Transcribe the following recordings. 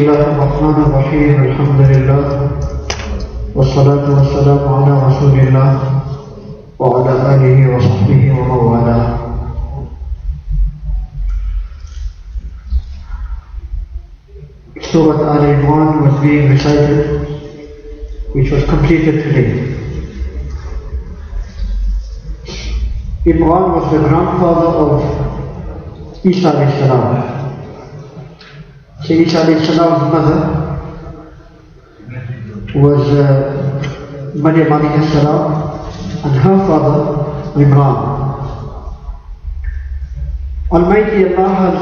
الله الرحمن الرحيم الحمد لله والصلاة والسلام على رسول الله وعلى آله وصحبه ومن والاه. Surah Al-Imran was being recited, which was completed today. Imran was the grandfather of Isa alayhi salam. So Isa alayhi salam's mother was Maryam alayhi salam, and her father Imran. Almighty Allah has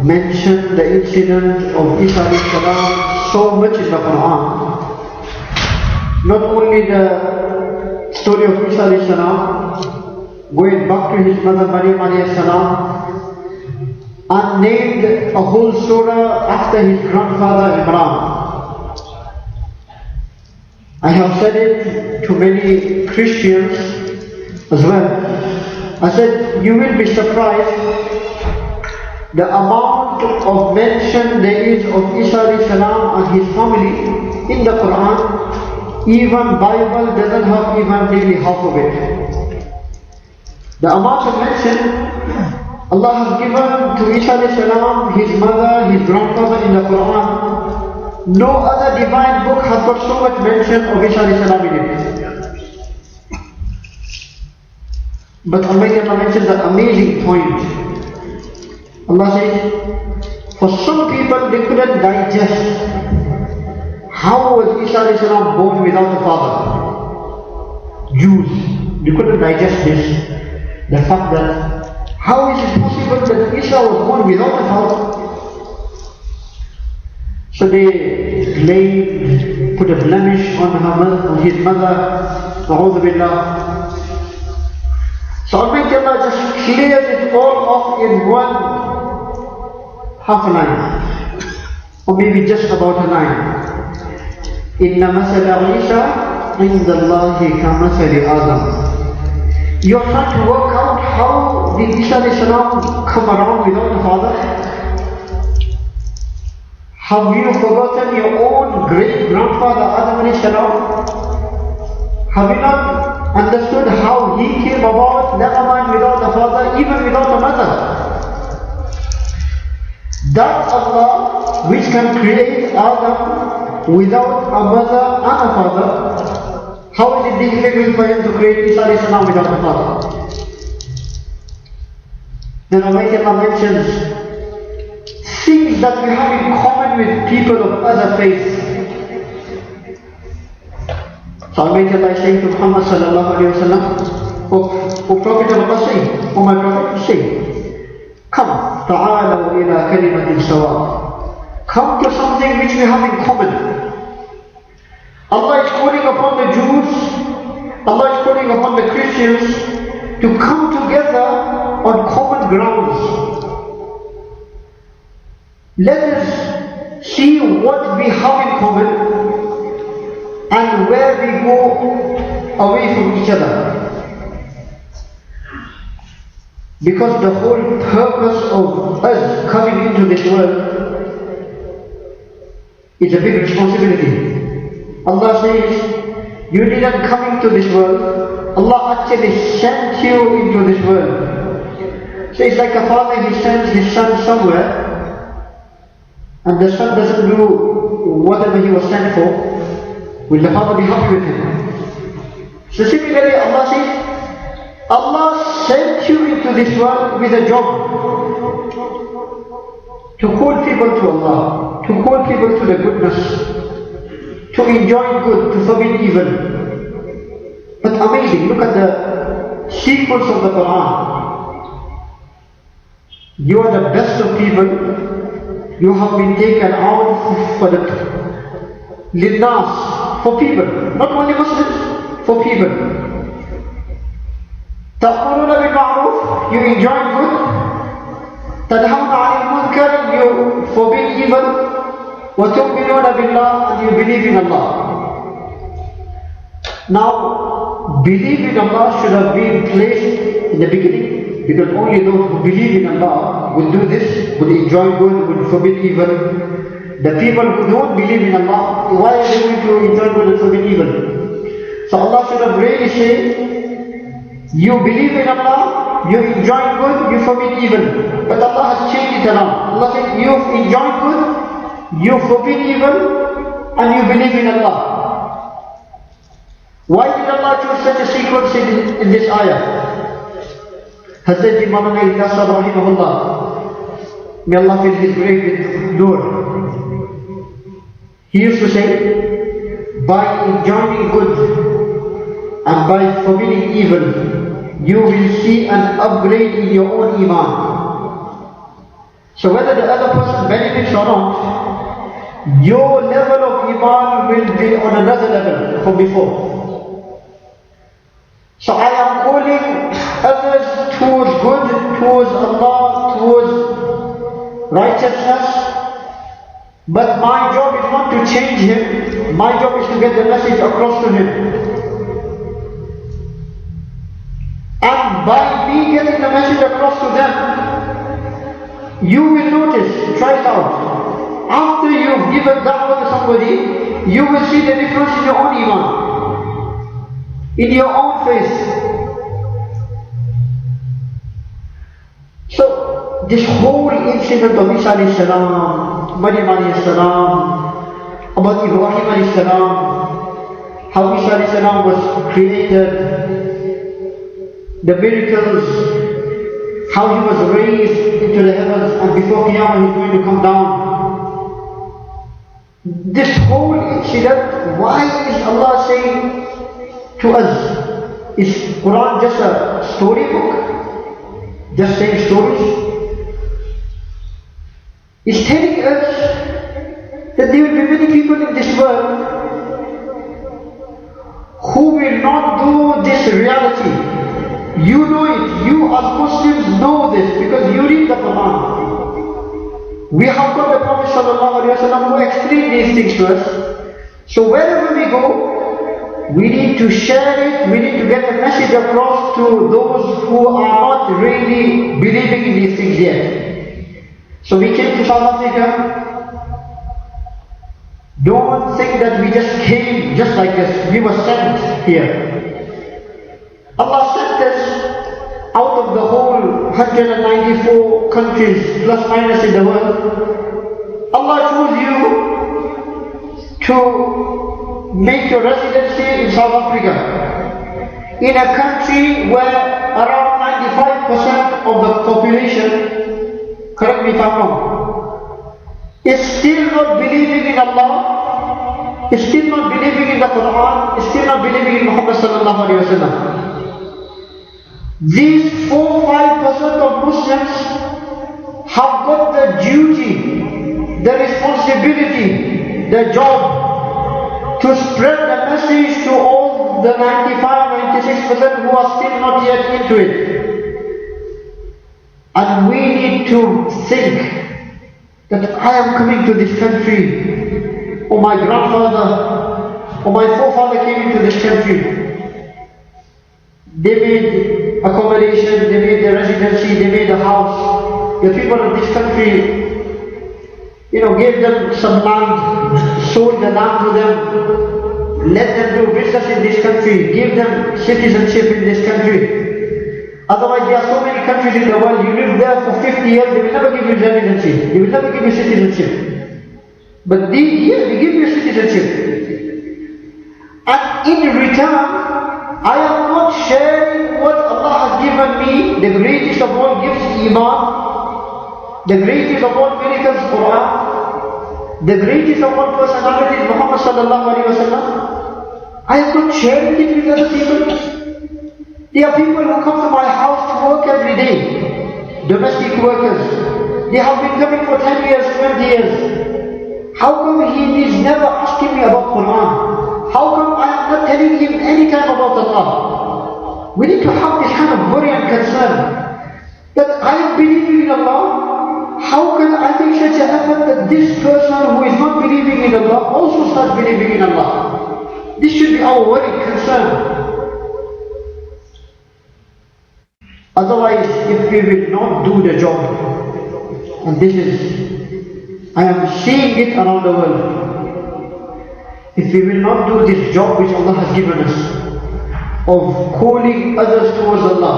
mentioned the incident of Isa alayhi salam so much in the Quran. Not only the story of Isa alayhi salam, going back to his mother Maryam alayhi salam, and named a whole surah after his grandfather Imran. I have said it to many Christians as well. I said, you will be surprised the amount of mention there is of Isa alayhi salam and his family in the Quran. Even Bible doesn't have even nearly half of it. The amount of mention Allah has given to Isa alayhi salam, his mother, his grandfather in the Quran. No other divine book has got so much mention of Isa alayhi salam in it. But Almighty Allah mentions an amazing point. Allah says, for some people they couldn't digest how was Isa alayhi salam born without a father. Jews, they couldn't digest this. The fact that how is it possible that Isa was born without a father? So they blamed, put a blemish on his mother, A'udhu Billah. So Almighty Allah just clears it all off in one half a line, or maybe just about a line. Inna masala Isa inda Allahi ka masali Adam. You are trying to work out how did Isa alayhi salam come around without a father? Have you forgotten your own great grandfather Adam alayhi salam? Have you not understood how he came about, never mind without a father, even without a mother? That Allah which can create Adam without a mother and a father, how is it difficult for him to create Isa alayhi salam without a father? Then Almighty Allah mentions things that we have in common with people of other faiths. So Almighty Allah is saying to Muhammad sallallahu alayhi wa sallam, O Prophet of Allah say, O my Prophet say, come, ta'alaw ila kalimatin sawa. Come to something which we have in common. Allah is calling upon the Jews, Allah is calling upon the Christians to come together on common grounds. Let us see what we have in common and where we go away from each other. Because the whole purpose of us coming into this world is a big responsibility. Allah says, you didn't come into this world, Allah actually sent you into this world. So it's like a father, he sends his son somewhere, and the son doesn't do whatever he was sent for. Will the father be happy with him? So similarly, Allah says, Allah sent you into this world with a job. To call people to Allah, to call people to the goodness, to enjoy good, to forbid evil. But amazing, look at the sequence of the Quran. You are the best of people. You have been taken out for the linnas, for people, not only Muslims, for people. Ta'muruna bil ma'ruf, you enjoy good. Tadhawna 'anil munkar, you forbid evil. وَتُؤْمِنُونَ بِاللَّهِ, and you believe in Allah. Now, believe in Allah should have been placed in the beginning, because only those who believe in Allah will do this, will enjoy good, will forbid evil. The people who don't believe in Allah, why are they going to enjoy good and forbid evil? So Allah should have really said, you believe in Allah, you enjoy good, you forbid evil. But Allah has changed it around. Allah said, you enjoy good, you forbid evil, and you believe in Allah. Why did Allah choose such a sequence in this ayah? Hazrat Imam al-Qasab rahimahullah, may Allah fill his grave with nur. He used to say, by enjoining good and by forbidding evil, you will see an upgrade in your own iman. So whether the other person benefits or not, your level of iman will be on another level from before. So I am calling others towards good, towards Allah, towards righteousness. But my job is not to change him. My job is to get the message across to him. And by me getting the message across to them, you will notice, try it out. After you've given da'wah to somebody, you will see the difference in your own iman, in your own face. So, this whole incident of Isa alayhi salam, Maryam alayhi salam, about Ibrahim alayhi salam, how Isa alayhi salam was created, the miracles, how he was raised into the heavens and before Qiyamah he's going to come down. This whole incident, why is Allah saying to us, is Quran just a storybook? Just saying stories? It's telling us that there will be many people in this world who will not do this reality. You know it, you as Muslims know this because you read the Quran. We have got the Prophet ﷺ who explained these things to us. So wherever we go, we need to share it, we need to get the message across to those who are not really believing in these things yet. So we came to South Africa. Don't think that we just came just like this. We were sent here. Allah sent us out of the whole 194 countries plus minus in the world. Allah chose you to make your residency in South Africa, in a country where around 95% of the population, correct me if I'm wrong, is still not believing in Allah, is still not believing in the Quran, is still not believing in Muhammad sallallahu alaihi wasallam. These 4-5% of Muslims have got the duty, the responsibility, the job to spread the message to all the 95-96% who are still not yet into it. And we need to think that I am coming to this country, or my grandfather, or my forefather came into this country. They made accommodation, they made the residency, they made a house. The people of this country, gave them some land, sold the land to them, let them do business in this country, give them citizenship in this country. Otherwise, there are so many countries in the world, you live there for 50 years, they will never give you residency, they will never give you citizenship. But here, they give you citizenship. And in return, I am not sharing what Allah has given me, the greatest of all gifts, Iman, the greatest of all miracles, Quran, the greatest of all personalities, Muhammad sallallahu alaihi wasallam. I am not sharing it with other people. There are people who come to my house to work every day, domestic workers. They have been coming for 10 years, 20 years. How come he is never asking me about Quran? How come I am not telling him any time about Allah? We need to have this kind of worry and concern that I am believing in Allah. How can I make such an effort that this person who is not believing in Allah also starts believing in Allah? This should be our worry and concern. Otherwise, if we will not do the job, and this is I am seeing it around the world. If we will not do this job which Allah has given us, of calling others towards Allah.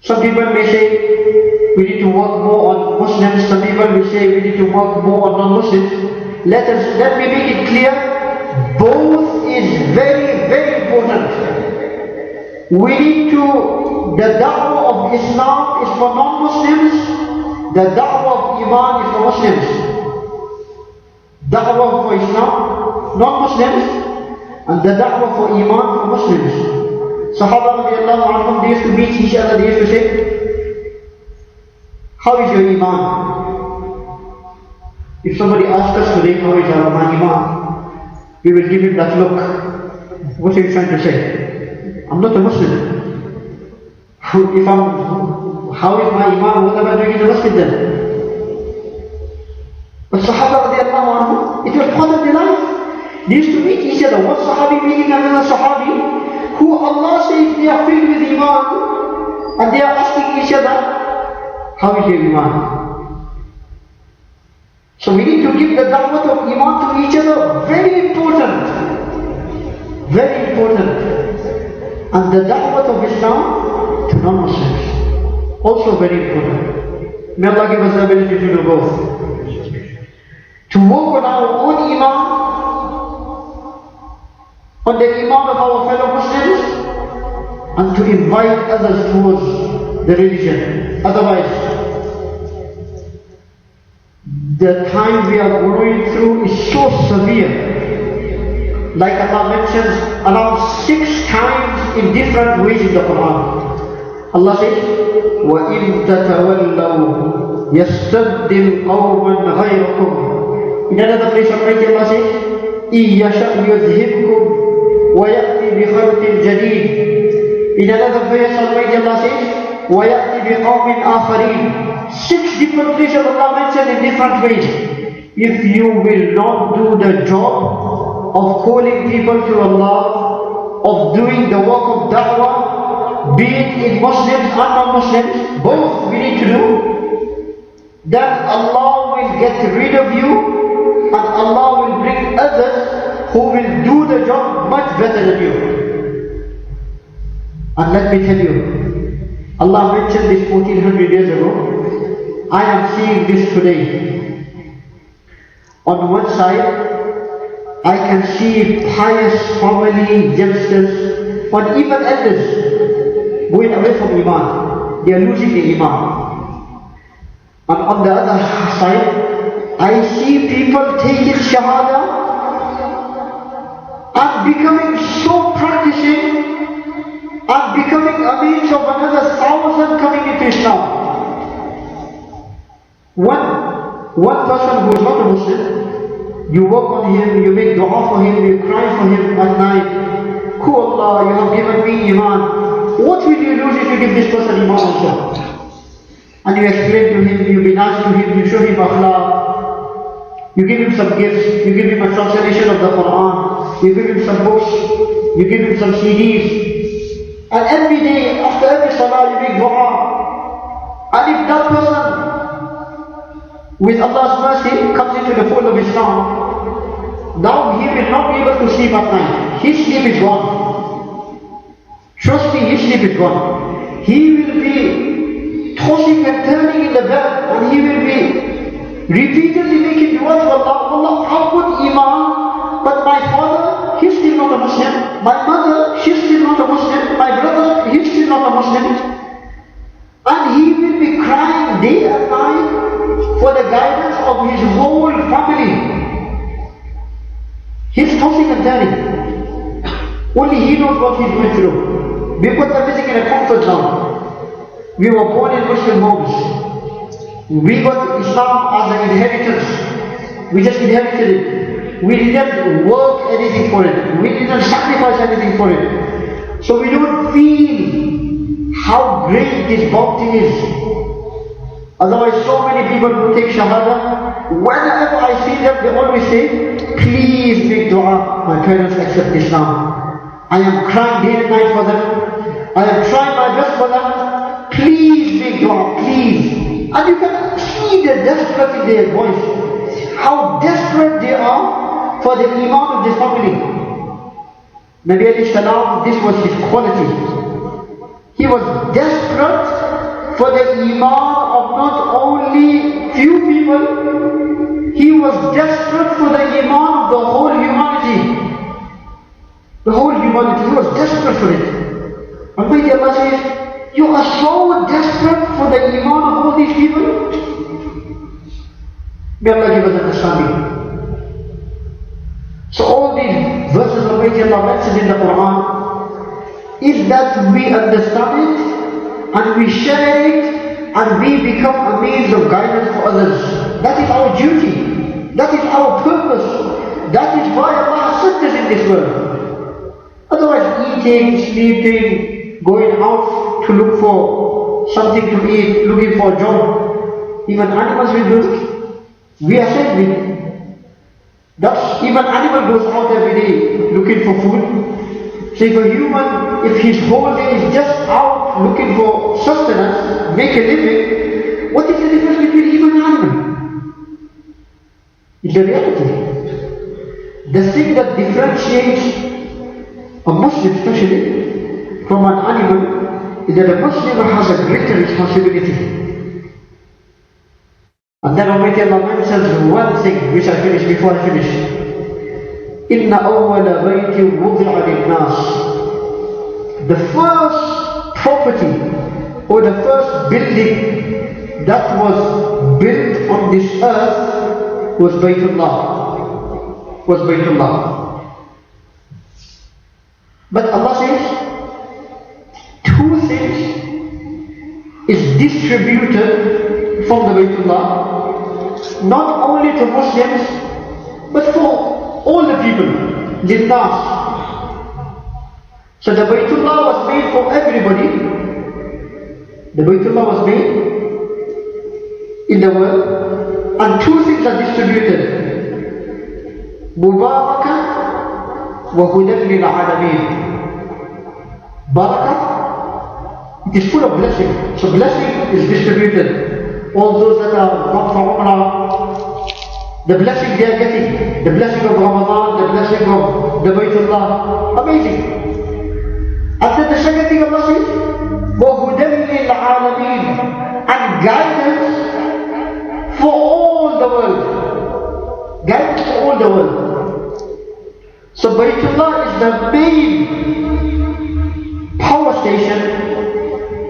Some people may say we need to work more on Muslims, some people will say we need to work more on non-Muslims. Let me make it clear, both is very, very important. We need to, the da'wah of Islam is for non-Muslims, the da'wah of Iman is for Muslims. Da'wah for Islam, non-Muslims, and the da'wah for Iman for Muslims. Sahaba radiallahu anhum, they used to meet each other, they used to say, how is your Iman? If somebody asks us today, how is our Iman? We will give him that look. What are you trying to say? I'm not a Muslim. How is my Iman? What am I doing in the masjid then? But Sahaba radiallahu anhum, it was part of their life. They used to meet each other. One Sahabi meeting another Sahabi, who Allah says they are filled with Iman, and they are asking each other, how is your Iman? So we need to give the da'wah of Iman to each other. Very important. Very important. And the da'wah of Islam to non-Muslims. Also very important. May Allah give us the ability to do both. To work on our own Iman, on the Iman of our fellow Muslims, and to invite others towards the religion. Otherwise, the time we are going through is so severe. Like Allah mentions around 6 times in different ways in the Quran. Allah says, وَإِن تَتَوَلَّوْا يَسْتَبْدِلْ قَوْمًا غَيْرَكُمْ. In another place Almighty Allah says, إِن يَشَأْ يُذْهِبْكُمْ وَيَأْتِي بِخَلْقٍ جَدِيدٍ. In another place Almighty Allah says, وَيَأْتِي بِقَوْمٍ آخَرِينَ. 6 different places Allah mentioned in different ways. If you will not do the job of calling people to Allah, of doing the work of da'wah, be it in Muslims and non-Muslims, both we need to do, then Allah will get rid of you, and Allah will bring others who will do the job much better than you. And let me tell you, Allah mentioned this 1400 years ago. I am seeing this today. On one side, I can see pious family, youngsters, or even elders going away from Iman. They are losing the Iman. And on the other side, I see people taking Shahada and becoming so practicing and becoming a means of another 1,000 coming into Islam. One person who is not a Muslim, you work on him, you make dua for him, you cry for him at night. Ku Allah, you have given me Iman. What will you lose if you give this person Iman also? And you explain to him, you be nice to him, you show him akhlaq. You give him some gifts, you give him a translation of the Quran, you give him some books, you give him some CDs. And every day, after every salah, you make dua. And if that person, with Allah's mercy, comes into the fold of Islam, now he will not be able to sleep at night. His sleep is gone. Trust me, his sleep is gone. He will be tossing and turning in the bed, and he will be repeatedly making dua to Allah. Allah, how good Iman, but my father, he's still not a Muslim. My mother, she's still not a Muslim. My brother, he's still not a Muslim. And he will be crying day and night for the guidance of his whole family. He's tossing and turning. Only he knows what he's going through. We put everything in a comfort zone. We were born in Muslim homes. We got Islam as an inheritance. We just inherited it. We didn't work anything for it. We didn't sacrifice anything for it. So we don't feel how great this bounty is. Otherwise, so many people who take Shahada, whenever I see them, they always say, please make dua, my parents accept Islam. I am crying day and night for them. I am trying my best for them. Please make dua, please. And you can see see the desperate in their voice, how desperate they are for the iman of this family. Nabi alayhi salam, this was his quality. He was desperate for the iman of not only few people, he was desperate for the iman of the whole humanity. The whole humanity, he was desperate for it. Almighty Allah says, you are so desperate for the iman of all these people? May Allah give us understanding. So all these verses of Almighty Allah mentioned in the Quran is that we understand it and we share it and we become a means of guidance for others. That is our duty. That is our purpose. That is why Allah has sent us in this world. Otherwise, eating, sleeping, going out to look for something to eat, looking for a job, even animals will do it. We are sent with. Thus, even animal goes out every day looking for food. So if a human, if his whole day is just out looking for sustenance, make a living, what is the difference between human and animal? It's the reality. The thing that differentiates a Muslim especially from an animal is that a Muslim has a greater responsibility. And then Almighty Allah mentions one thing which I finish before I finish. إِنَّ أَوَّلَ بَيْتٍ وُضِعَ لِلنَّاسِ. The first property or the first building that was built on this earth was Baytullah. Was Baytullah. But Allah says, two things is distributed from the Baytullah, not only to Muslims, but for all the people, Linnas. So the Baytullah was made for everybody. The Baytullah was made in the world, and two things are distributed. Mubarakah وَهُدًى لِلْعَالَمِينَ. Barakah, it is full of blessing. So blessing is distributed. All those that are not for Umrah, the blessing they are getting, the blessing of Ramadan, the blessing of the Baytullah, amazing. And then the second thing Allah says, وَهُدًى لِلْعَالَمِينَ, and guidance for all the world. Guidance for all the world. So Baytullah is the main power station,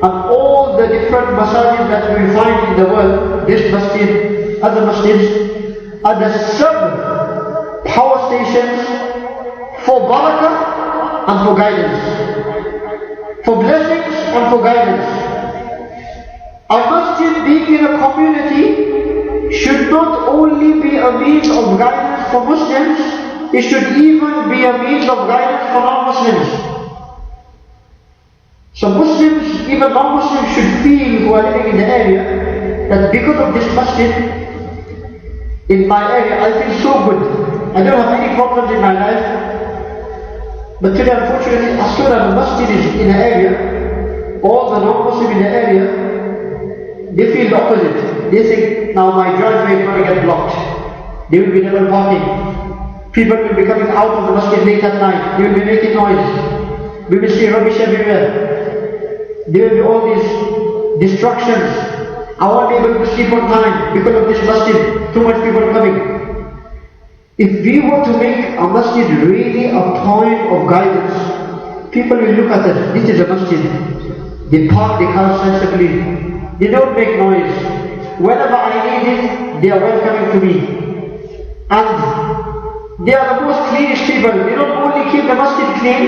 and all the different masajid that we find in the world, this masjid, other masjids, are the sub-power stations for barakah and for guidance, for blessings and for guidance. A masjid being in a community should not only be a means of guidance for Muslims, it should even be a means of guidance for non-Muslims. So Muslims, even non-Muslims, should feel, who are living in the area, that because of this masjid, in my area, I feel so good. I don't have any problems in my life. But today, unfortunately, as soon as the masjid is in the area, all the non-Muslims in the area, they feel the opposite. They think, now my driveway is going to get blocked. They will be double parking. People will be coming out of the masjid late at night. They will be making noise. We will see rubbish everywhere. There will be all these distractions. I won't be able to sleep on time because of this masjid. Too much people coming. If we were to make a masjid really a point of guidance, people will look at us. This is a masjid. They park the cars sensibly. They don't make noise. Whenever I need it, they are welcoming to me. And they are the most cleanest people. They don't only keep the masjid clean,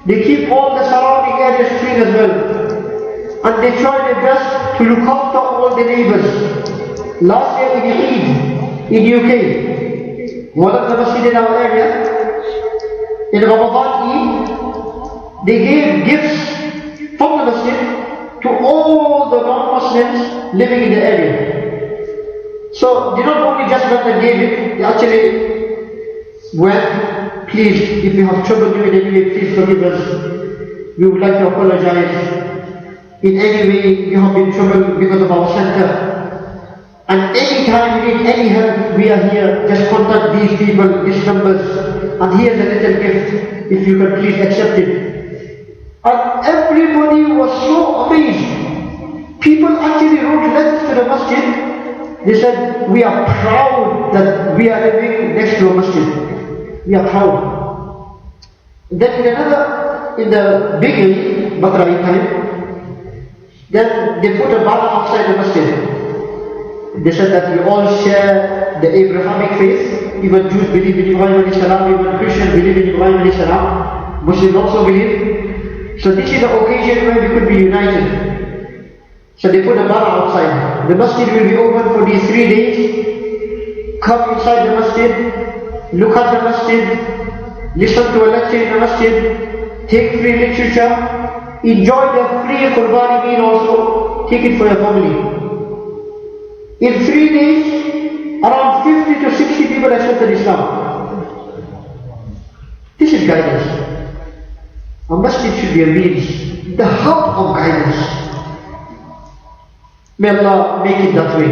they keep all the surrounding areas clean as well. And they try their best to look after all the neighbors. Last year in Eid, in UK, one of the masjid in our area, in Ramadhan Eid, they gave gifts from the masjid to all the non-Muslims living in the area. So they not only just went and gave it, they actually went, please, if you have trouble doing it, please forgive us. We would like to apologize. In any way you have been troubled because of our center. And anytime you need any help, we are here. Just contact these people, these numbers. And here's a little gift, if you can please accept it. And everybody was so amazed. People actually wrote letters to the masjid. They said, we are proud that we are living next to a masjid. We are proud. Then in the beginning, Bakr time, then they put a banner outside the masjid. They said that we all share the Abrahamic faith. Even Jews believe in Ibrahim alayhi salam, even Christians believe in Ibrahim alayhi salam. Muslims also believe. So this is the occasion where we could be united. So they put a banner outside. The masjid will be open for these 3 days. Come inside the masjid, look at the masjid, listen to a lecture in the masjid, take free literature, enjoy the free Qurbani meal also, take it for your family. In 3 days, around 50 to 60 people accepted Islam. This is guidance. A masjid should be a means, the hub of guidance. May Allah make it that way.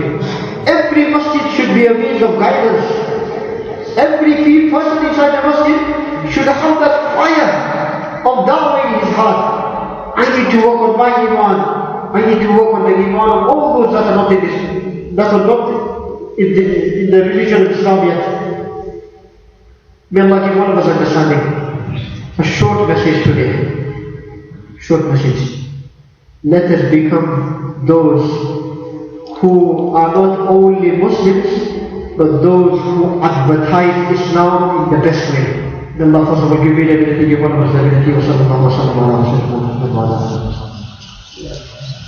Every masjid should be a means of guidance. Every person inside the masjid should have that fire of da'wah in his heart. I need to work on my iman. I need to work on the iman of all those that are not in this. That are not in the religion of Islam yet. May Allah give all of us understanding. A short message today. Short message. Let us become those who are not only Muslims, but those who advertise Islam in the best way. May Allah first of all give me the ability, give one of us the ability. Wa sallallahu wa sallam ala Rasulullah.